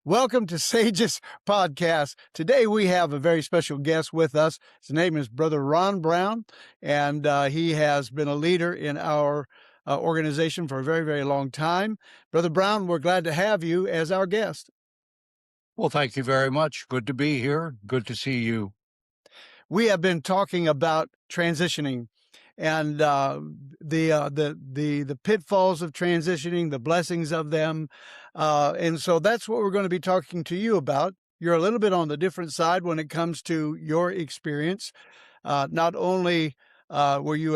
Welcome to Sage's podcast. Today we have a very special guest with us. His name is Brother Ron Brown, and he has been a leader in our organization for a very, very long time. Brother Brown, we're glad to have you as our guest. Well, thank you very much. Good to be here. Good to see you. We have been talking about transitioning and the pitfalls of transitioning, the blessings of them, and so that's what we're going to be talking to you about. You're a little bit on the different side when it comes to your experience. Not only were you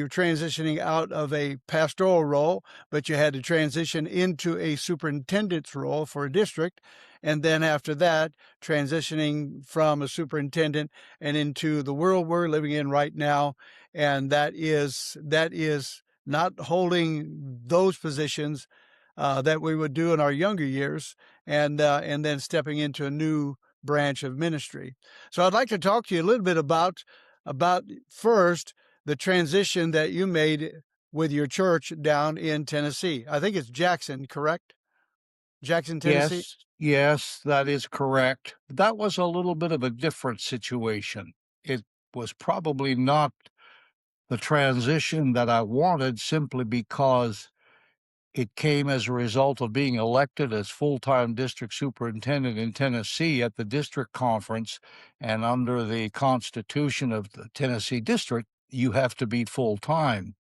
transitioning out of a pastoral role, but you had to transition into a superintendent's role for a district, and then after that, transitioning from a superintendent and into the world we're living in right now, and that is not holding those positions that we would do in our younger years, and then stepping into a new branch of ministry. So I'd like to talk to you a little bit about first the transition that you made with your church down in Tennessee. I think it's Jackson, correct? Jackson, Tennessee? Yes, that is correct. That was a little bit of a different situation. It was probably not the transition that I wanted simply because it came as a result of being elected as full-time district superintendent in Tennessee at the district conference, and under the constitution of the Tennessee district, you have to be full-time.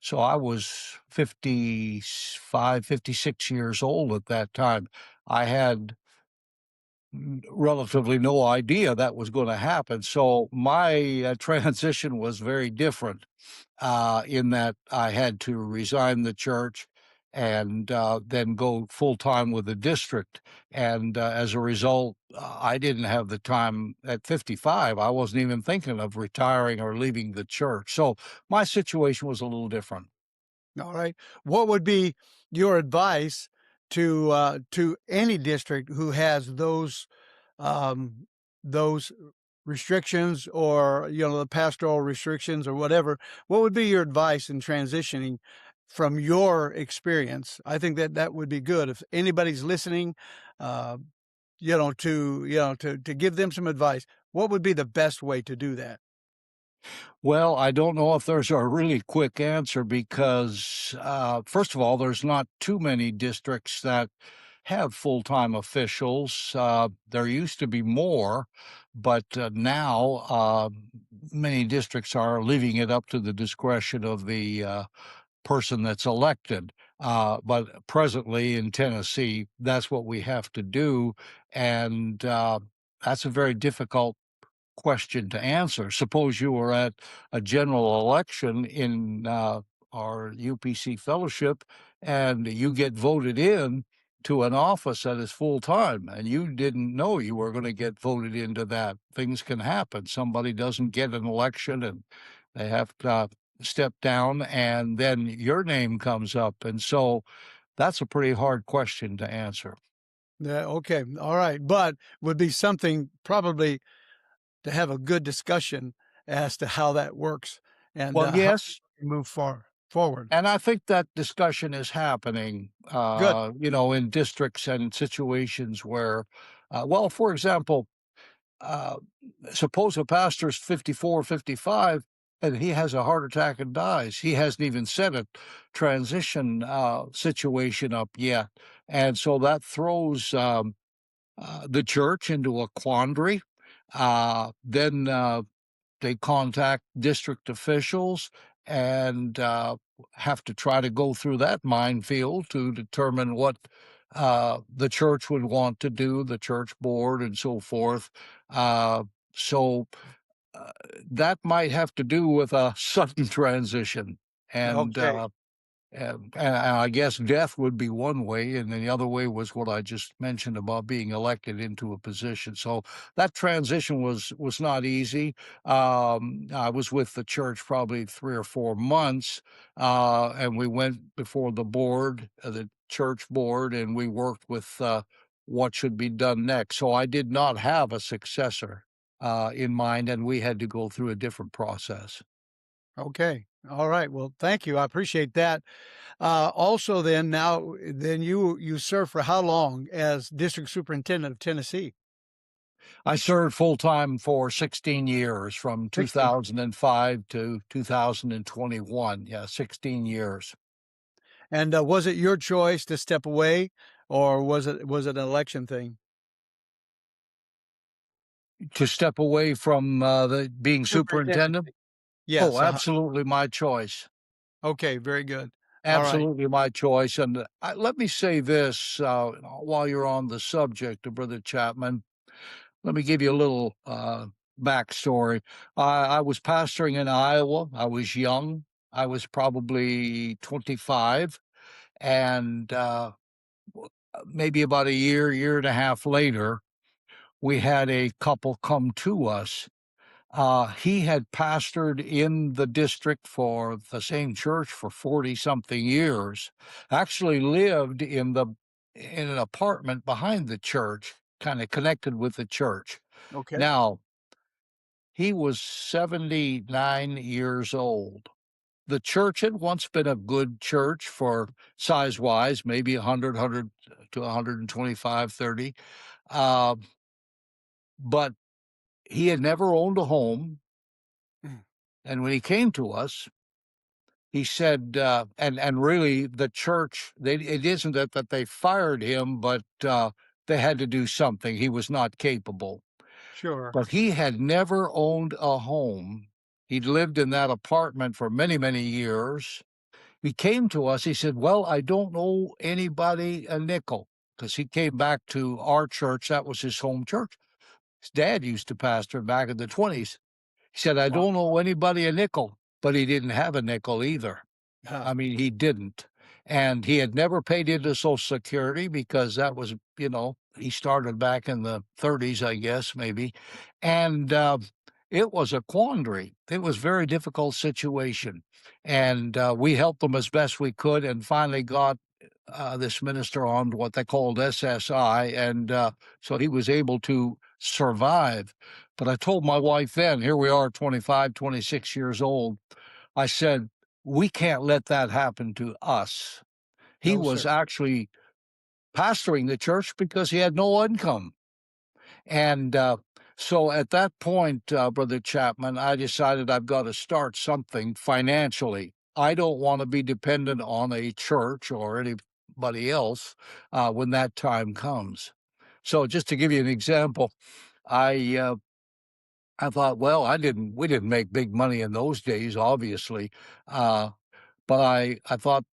So I was 55, 56 years old at that time. I had relatively no idea that was going to happen. So my transition was very different in that I had to resign the church and then go full time with the district. And as a result, I didn't have the time at 55. I wasn't even thinking of retiring or leaving the church. So my situation was a little different. All right. What would be your advice to any district who has those restrictions, or the pastoral restrictions or whatever? What would be your advice in transitioning from your experience? I think that would be good if anybody's listening, uh, to give them some advice. What would be the best way to do that? Well, I don't know if there's a really quick answer because, first of all, there's not too many districts that have full-time officials. There used to be more, but now many districts are leaving it up to the discretion of the person that's elected. But presently in Tennessee, that's what we have to do, and that's a very difficult question to answer. Suppose you were at a general election in our UPC fellowship and you get voted in to an office that is full time and you didn't know you were going to get voted into that. Things can happen. Somebody doesn't get an election and they have to step down, and then your name comes up. And so that's a pretty hard question to answer. Yeah, okay. All right. But would be something probably to have a good discussion as to how that works, and Well, how yes, we move forward. and I think that discussion is happening, Good. in districts and situations where, well, for example, uh, suppose a pastor's 54, 55, and he has a heart attack and dies. He hasn't even set a transition situation up yet. And so that throws the church into a quandary. Then they contact district officials and have to try to go through that minefield to determine what the church would want to do, the church board, and so forth. Uh, so uh, that might have to do with a sudden transition. And Okay. and I guess death would be one way, and then the other way was what I just mentioned about being elected into a position. So that transition was not easy. I was with the church probably 3 or 4 months, and we went before the board, the church board, and we worked with what should be done next. So I did not have a successor in mind, and we had to go through a different process. Okay. All right. Well, thank you. I appreciate that. Also, then now, then you serve for how long as District Superintendent of Tennessee? I served full time for 16 years from 16. 2005 to 2021. Yeah, 16 years. And was it your choice to step away, or was it an election thing? To step away from the being Superintendent. superintendent? Oh, Yes. absolutely my choice. Okay. Very good. All right. Absolutely my choice. And let me say this while you're on the subject, Brother Chapman. Let me give you a little backstory. I was pastoring in Iowa. I was young. I was probably 25. And maybe about a year and a half later, we had a couple come to us. He had pastored in the district for the same church for 40 something years, actually lived in an apartment behind the church, kind of connected with the church. Okay. Now, he was 79 years old. The church had once been a good church for size wise, maybe 100 to 125, 30. Uh, but he had never owned a home. Mm. And when he came to us, he said, and really the church, it isn't that they fired him, but they had to do something. He was not capable. Sure. But he had never owned a home. He'd lived in that apartment for many, many years. He came to us. He said, well, I don't owe anybody a nickel, because he came back to our church. That was his home church. His dad used to pastor back in the 20s. He said, I Wow. don't owe anybody a nickel, but he didn't have a nickel either. Huh. I mean, he didn't. And he had never paid into Social Security because that was, he started back in the 30s, I guess, maybe. And it was a quandary. It was a very difficult situation. And we helped him as best we could and finally got this minister on what they called SSI. And so he was able to survive. But I told my wife then, here we are, 25, 26 years old. I said, we can't let that happen to us. He No, was sir. actually pastoring the church because he had no income. And so at that point, Brother Chapman, I decided I've got to start something financially. I don't want to be dependent on a church or anybody else when that time comes. So just to give you an example, I I thought, well, we didn't make big money in those days, obviously, but I thought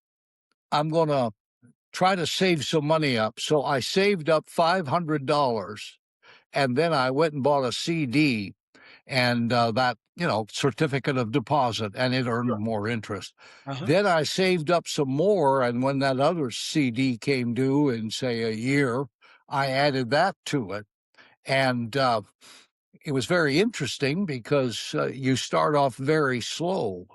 I'm going to try to save some money up. So I saved up $500, and then I went and bought a CD and that certificate of deposit, and it earned Sure. more interest. Uh-huh. Then I saved up some more, and when that other CD came due in say a year, I added that to it, and it was very interesting because you start off very slow.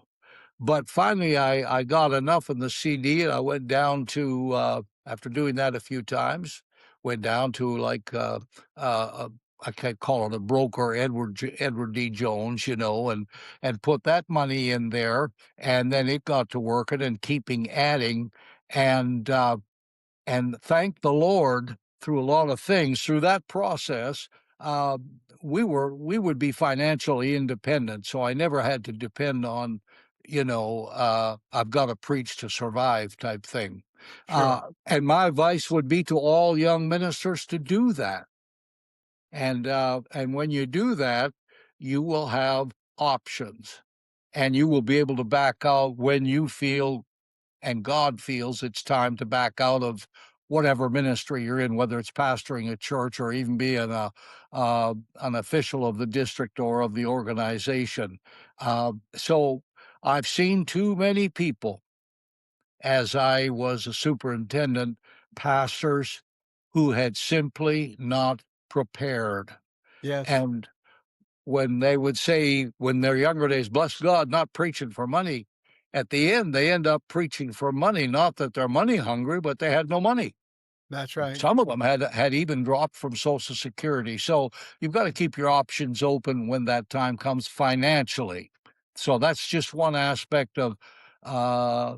But finally, I got enough in the CD, and I went down to, after doing that a few times, went down to like, I can't call it a broker, Edward D. Jones, and put that money in there. And then it got to working and keeping adding. And, uh, and thank the Lord through a lot of things through that process. Uh, we would be financially independent, so I never had to depend on, I've got to preach to survive type thing. Sure. And my advice would be to all young ministers to do that. And when you do that, you will have options, and you will be able to back out when you feel and God feels it's time to back out of whatever ministry you're in, whether it's pastoring a church or even being an official of the district or of the organization. So I've seen too many people, as I was a superintendent, pastors who had simply not prepared. Yes. And when they would say, when their younger days, bless God, not preaching for money, at the end, they end up preaching for money, not that they're money hungry, but they had no money. That's right. Some of them had even dropped from Social Security. So you've got to keep your options open when that time comes financially. So that's just one aspect of, uh,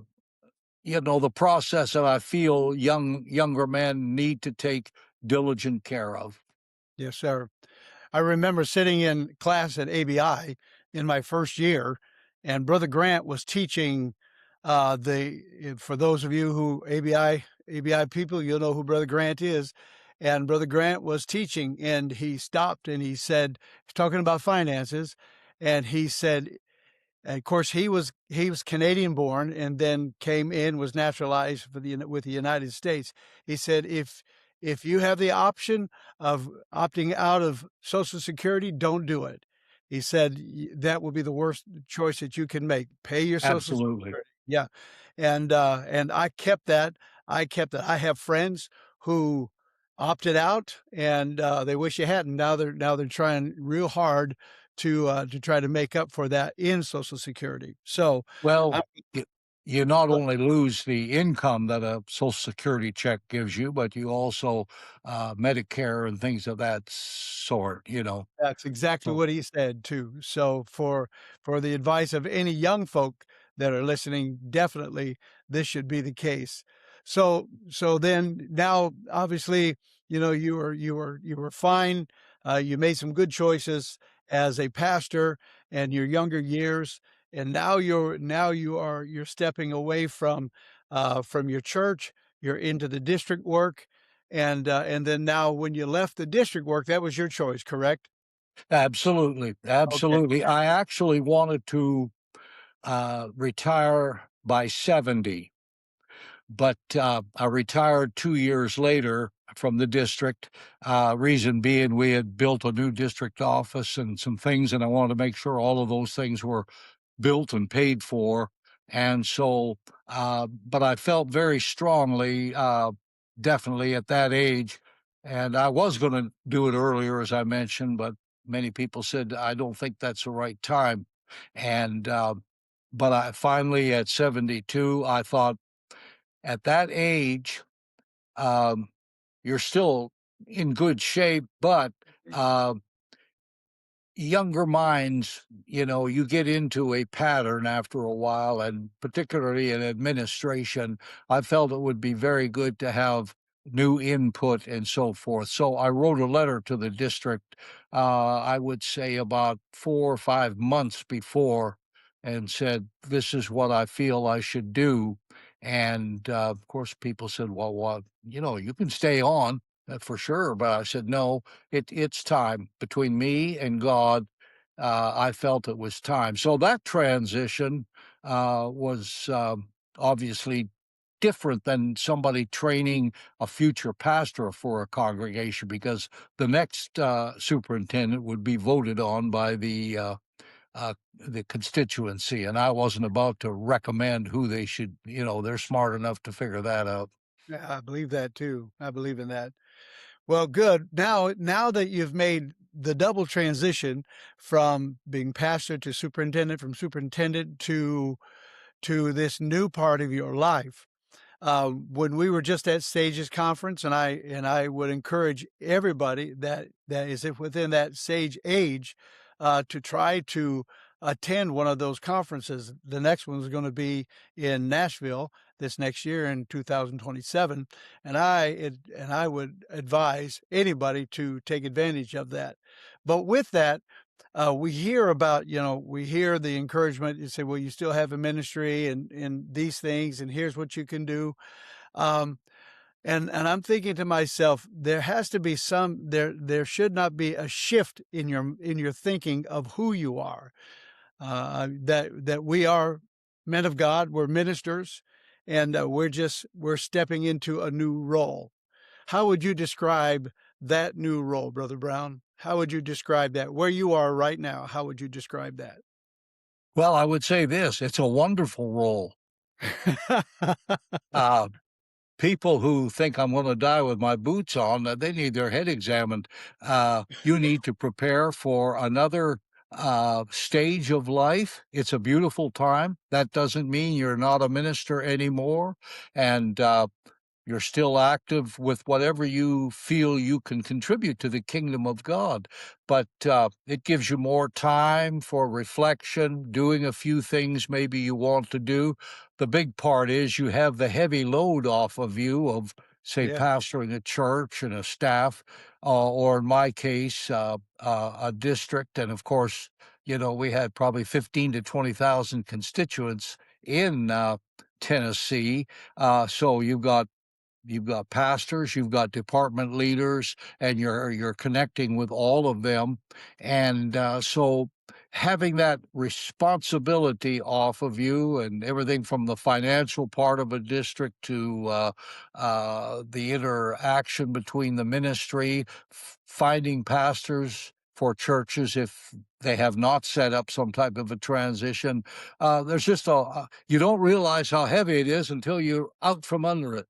the process that I feel younger men need to take diligent care of. Yes, sir. I remember sitting in class at ABI in my first year, and Brother Grant was teaching for those of you who ABI people, you'll know who Brother Grant is. And Brother Grant was teaching, and he stopped and he said, he's talking about finances, and he said, and of course, he was Canadian born and then came in, was naturalized with the United States. He said, if you have the option of opting out of Social Security, don't do it. He said that will be the worst choice that you can make. Pay your Social Absolutely. Security. Yeah, and I kept that. I kept that. I have friends who opted out, and they wish you hadn't. Now they're trying real hard to try to make up for that in Social Security. So, Well, I you, you not but only lose the income that a Social Security check gives you, but you also Medicare and things of that sort. that's exactly So, what he said too. So for the advice of any young folk that are listening, definitely this should be the case. So then now obviously, you were fine. You made some good choices as a pastor and your younger years, and now you're stepping away from your church. You're into the district work, and then now when you left the district work, that was your choice, correct? absolutely, Okay. absolutely. I actually wanted to retire by 70. But I retired 2 years later from the district. Reason being, we had built a new district office and some things, and I wanted to make sure all of those things were built and paid for. And so, but I felt very strongly, definitely at that age, and I was going to do it earlier, as I mentioned, but many people said I don't think that's the right time. And but I finally, at 72, I thought at that age, um, you're still in good shape, but uh, younger minds, you get into a pattern after a while, and particularly in administration, I felt it would be very good to have new input and so forth. So I wrote a letter to the district, I would say about 4 or 5 months before, and said, "This is what I feel I should do." And of course, people said, "Well, what? You can stay on for sure." But I said, "No, it's time between me and God." I felt it was time. So that transition was obviously different than somebody training a future pastor for a congregation, because the next superintendent would be voted on by the constituency, and I wasn't about to recommend who they should. They're smart enough to figure that out. Yeah, I believe that too. I believe in that. Well, good. Now that you've made the double transition from being pastor to superintendent, from superintendent to this new part of your life, when we were just at Sage's conference, and I would encourage everybody that is within that Sage age to try to attend one of those conferences. The next one is going to be in Nashville this next year in 2027, and I would advise anybody to take advantage of that. But with that, we hear the encouragement. You say, well, you still have a ministry and these things, and here's what you can do. Um, and I'm thinking to myself, there should not be a shift in your thinking of who you are. That we are men of God, we're ministers, and we're stepping into a new role. How would you describe that new role, Brother Brown? How would you describe that? Where you are right now, how would you describe that? Well, I would say this: it's a wonderful role. Uh, People who think I'm going to die with my boots on, they need their head examined. You need to prepare for another stage of life. It's a beautiful time. That doesn't mean you're not a minister anymore. And You're still active with whatever you feel you can contribute to the kingdom of God. But it gives you more time for reflection, doing a few things maybe you want to do. The big part is you have the heavy load off of you of, say, Yeah. pastoring a church and a staff, or in my case, a district. And of course, we had probably 15 to 20,000 constituents in Tennessee. So you've got pastors, you've got department leaders, and you're connecting with all of them, and so having that responsibility off of you, and everything from the financial part of a district to the interaction between the ministry, finding pastors for churches if they have not set up some type of a transition. There's just you don't realize how heavy it is until you're out from under it.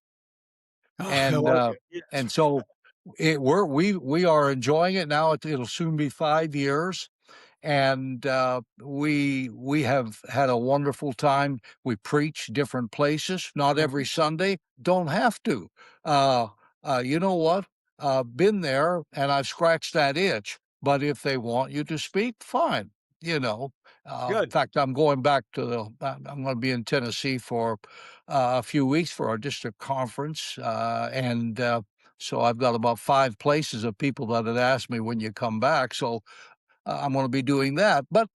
Oh, And well, uh, yes. and so we are enjoying it now. It'll soon be 5 years, and we have had a wonderful time. We preach different places, not every Sunday. Don't have to. Uh, you know what? Been there, and I've scratched that itch. But if they want you to speak, fine. You know. In Good. fact, I'm going back to I'm going to be in Tennessee for a few weeks for our district conference, and so I've got about 5 places of people that had asked me when you come back. So I'm going to be doing that. But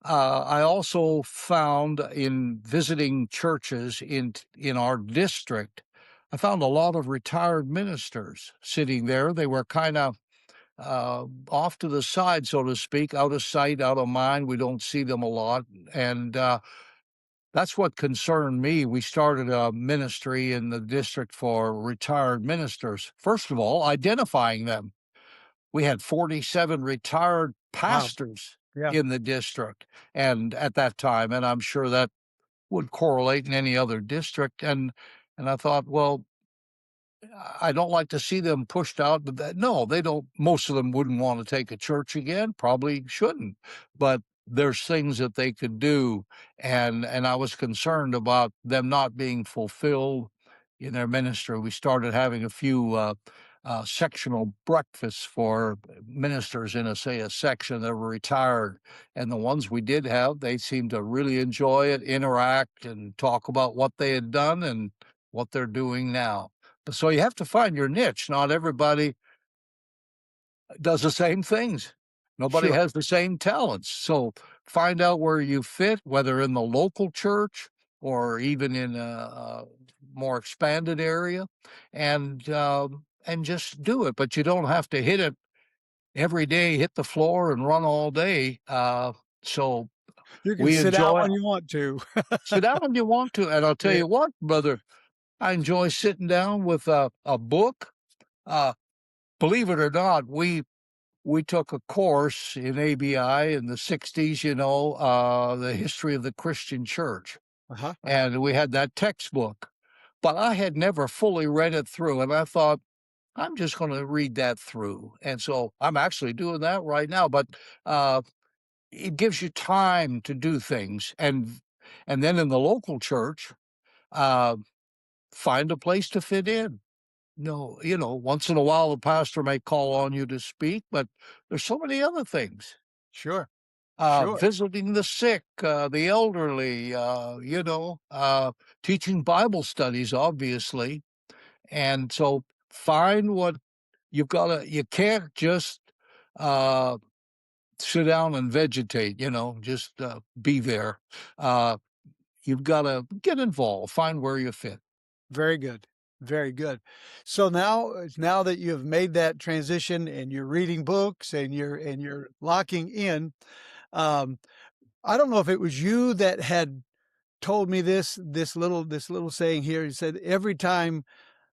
I also found in visiting churches in our district, I found a lot of retired ministers sitting there. They were kind of off to the side, so to speak, out of sight, out of mind. We don't see them a lot, and that's what concerned me. We started a ministry in the district for retired ministers. First of all, identifying them. We had 47 retired Wow. pastors Yeah. in the district, and at that time, and I'm sure that would correlate in any other district. And I thought, well, I don't like to see them pushed out, but no, they don't. Most of them wouldn't want to take a church again, probably shouldn't, but there's things that they could do. And I was concerned about them not being fulfilled in their ministry. We started having a few sectional breakfasts for ministers in a section that were retired. And the ones we did have, they seemed to really enjoy it, interact, and talk about what they had done and what they're doing now. So you have to find your niche. Not everybody does the same things. Nobody Sure. has the same talents. So find out where you fit, whether in the local church or even in a more expanded area, and just do it. But you don't have to hit it every day, hit the floor and run all day. So You can we sit down enjoy. when you want to. Sit down when you want to, and I'll tell Yeah. you what, brother, I enjoy sitting down with a book. Uh, Believe it or not, we took a course in ABI in the 60s, the history of the Christian church, Uh-huh. Uh-huh. and we had that textbook. But I had never fully read it through, and I thought, I'm just going to read that through. And so I'm actually doing that right now. But uh, it gives you time to do things, and then in the local church, uh, find a place to fit in. No, once in a while, the pastor may call on you to speak, but there's so many other things. Sure. Sure. Visiting the sick, the elderly, teaching Bible studies, obviously. And so find what you can't just uh, sit down and vegetate, just be there. Uh, you've got to get involved, find where you fit. Very good. Very good. So now that you have made that transition and you're reading books and you're locking in, um, I don't know if it was you that had told me this little saying here. He said, "Every time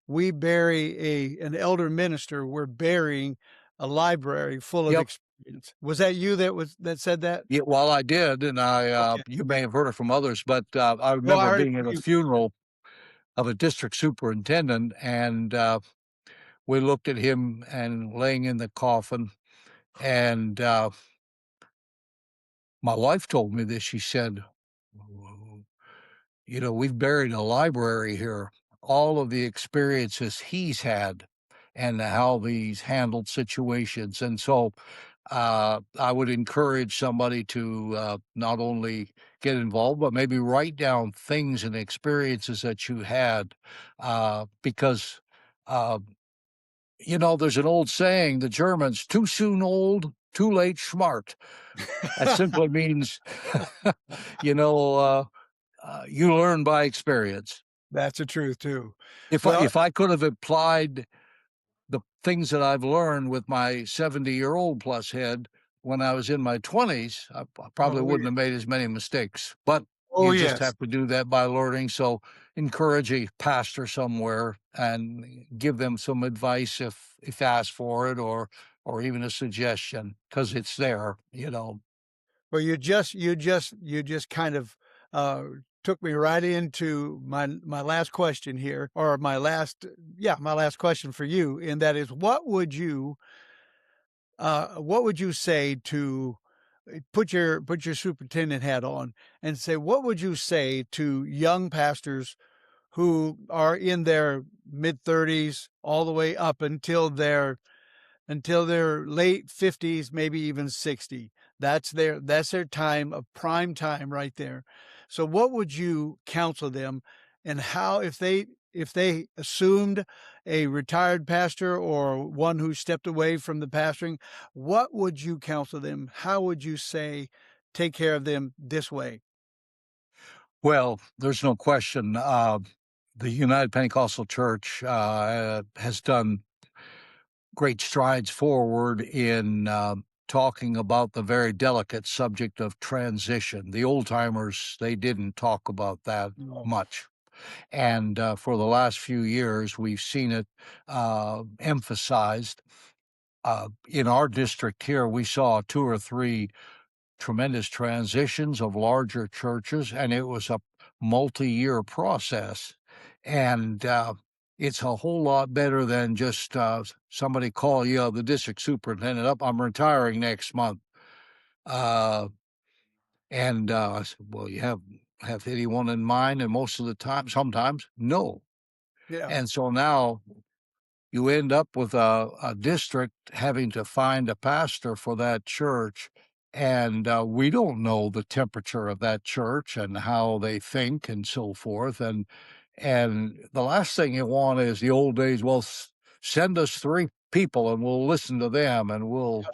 we bury an elder minister, we're burying a library full of Yep. experience." Was that you that said that? Yeah, well, I did, and Okay. you may have heard it from others, but I No, I remember heard it being from at a you. funeral of a district superintendent, and we looked at him and laying in the coffin, and my wife told me this. She said, "We've buried a library here." all of the experiences he's had and how he's handled situations. And so I would encourage somebody to not only get involved, but maybe write down things and experiences that you had, because uh, there's an old saying, the Germans, too soon old, too late smart. That simply means, you know, uh, you learn by experience. That's the truth too. If I, Well, if I could have applied the things that I've learned with my 70-year-old plus head when I was in my 20s, I probably oh, wouldn't have made as many mistakes. But oh you just yes. have to do that by learning. So encourage a pastor somewhere and give them some advice if asked for it, or even a suggestion, because it's there. Well, you just kind of uh, took me right into my last question here, or my last question for you, and that is, what would you say to put your superintendent hat on and say, what would you say to young pastors who are in their mid 30s all the way up until their late 50s, maybe even 60. That's their time of prime time right there. So what would you counsel them, and how, if they assumed a retired pastor or one who stepped away from the pastoring, what would you counsel them? How would you say take care of them this way? Well, there's no question. The United Pentecostal Church has done great strides forward in talking about the very delicate subject of transition. The old timers, they didn't talk about that No. much. And for the last few years, we've seen it emphasized. In our district here, we saw two or three tremendous transitions of larger churches, and it was a multi-year process. And it's a whole lot better than just somebody call you, the district superintendent, up. I'm retiring next month. Uh, and I said, well, you have anyone in mind? And most of the time, sometimes, no. Yeah. And so now you end up with a district having to find a pastor for that church. And we don't know the temperature of that church and how they think and so forth. And the last thing you want is the old days. Well, send us three people and we'll listen to them, and we'll,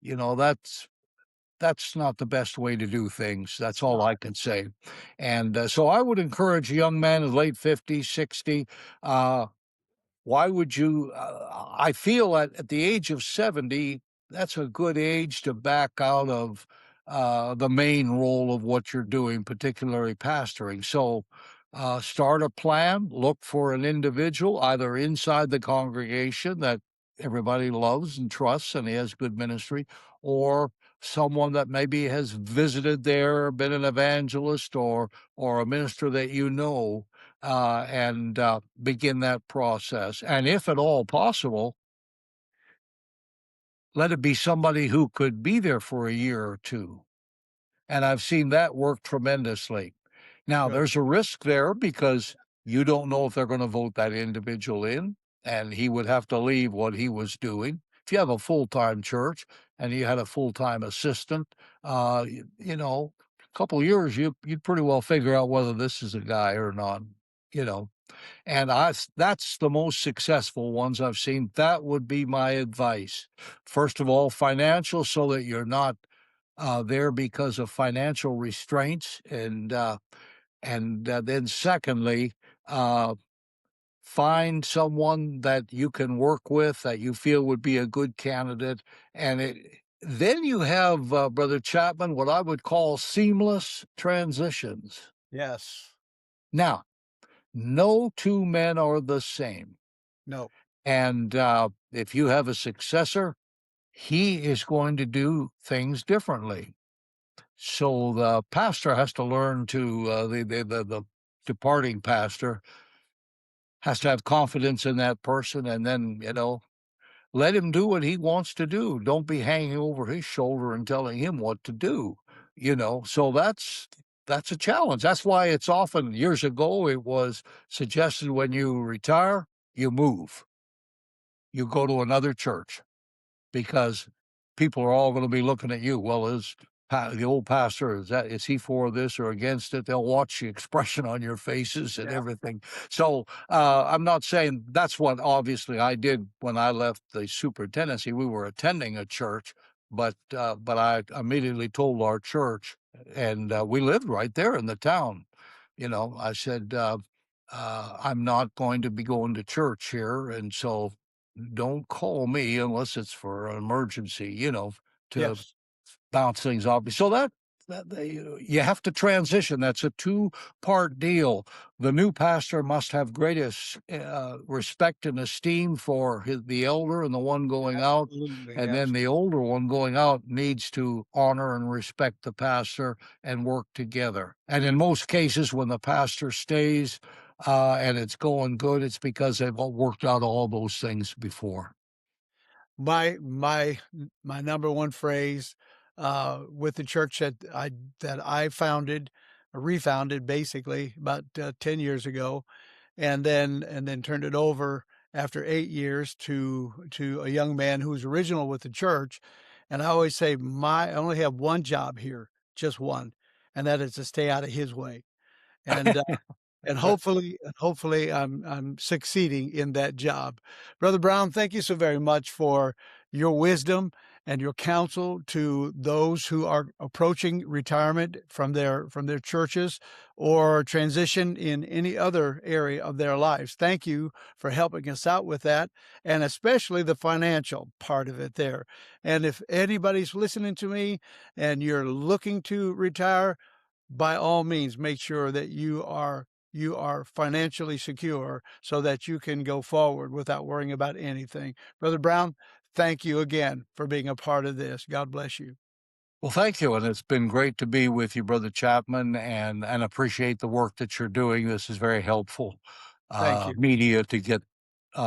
you know, that's not the best way to do things. That's It's all not. I can say. And so I would encourage a young man in late 50s, 60. Why would you? I feel at the age of 70, that's a good age to back out of the main role of what you're doing, particularly pastoring. So start a plan, look for an individual, either inside the congregation that everybody loves and trusts and he has good ministry, or someone that maybe has visited there, been an evangelist, or a minister that you know, and begin that process. And if at all possible, let it be somebody who could be there for a year or two. And I've seen that work tremendously. Now, Good. there's a risk there because you don't know if they're going to vote that individual in, and he would have to leave what he was doing. If you have a full time church and you had a full time assistant, a couple of years, you'd pretty well figure out whether this is a guy or not. You know, and that's the most successful ones I've seen. That would be my advice. First of all, financial, so that you're not there because of financial restraints, and then secondly, uh, find someone that you can work with that you feel would be a good candidate, and then you have, Brother Chapman, what I would call seamless transitions. Yes. Now, no two men are the same. No. And if you have a successor, he is going to do things differently. So the pastor has to learn to, the departing pastor has to have confidence in that person, and then, let him do what he wants to do. Don't be hanging over his shoulder and telling him what to do. So that's a challenge. That's why it's often years ago, it was suggested when you retire, you move, you go to another church because people are all going to be looking at you. Well, the old pastor, is he for this or against it? They'll watch the expression on your faces and Yeah. everything. So I'm not saying that's what obviously I did when I left the superintendency. We were attending a church, but I immediately told our church, and we lived right there in the town. I said, I'm not going to be going to church here, and so don't call me unless it's for an emergency, to Yes. bounce things off. So you have to transition. That's a two-part deal. The new pastor must have greatest respect and esteem for the elder and the one going out, Absolutely. and then the older one going out needs to honor and respect the pastor and work together. And in most cases, when the pastor stays and it's going good, it's because they've all worked out all those things before. My number one phrase, with the church that I founded, refounded basically about, 10 years ago, and then turned it over after 8 years to a young man who was original with the church, and I always say, "I only have one job here, just one, and that is to stay out of his way." And and hopefully I'm succeeding in that job. Brother Brown, thank you so very much for your wisdom and your counsel to those who are approaching retirement from their churches or transition in any other area of their lives. Thank you for helping us out with that, and especially the financial part of it there. And if anybody's listening to me and you're looking to retire, by all means, make sure that you are financially secure so that you can go forward without worrying about anything. Brother Brown, thank you again for being a part of this. God bless you. Well, thank you, and it's been great to be with you, Brother Chapman, and appreciate the work that you're doing. This is very helpful Thank you. media to get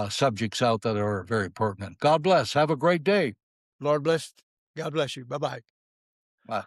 subjects out that are very pertinent. God bless. Have a great day. Lord bless. God bless you. Bye-bye. Bye.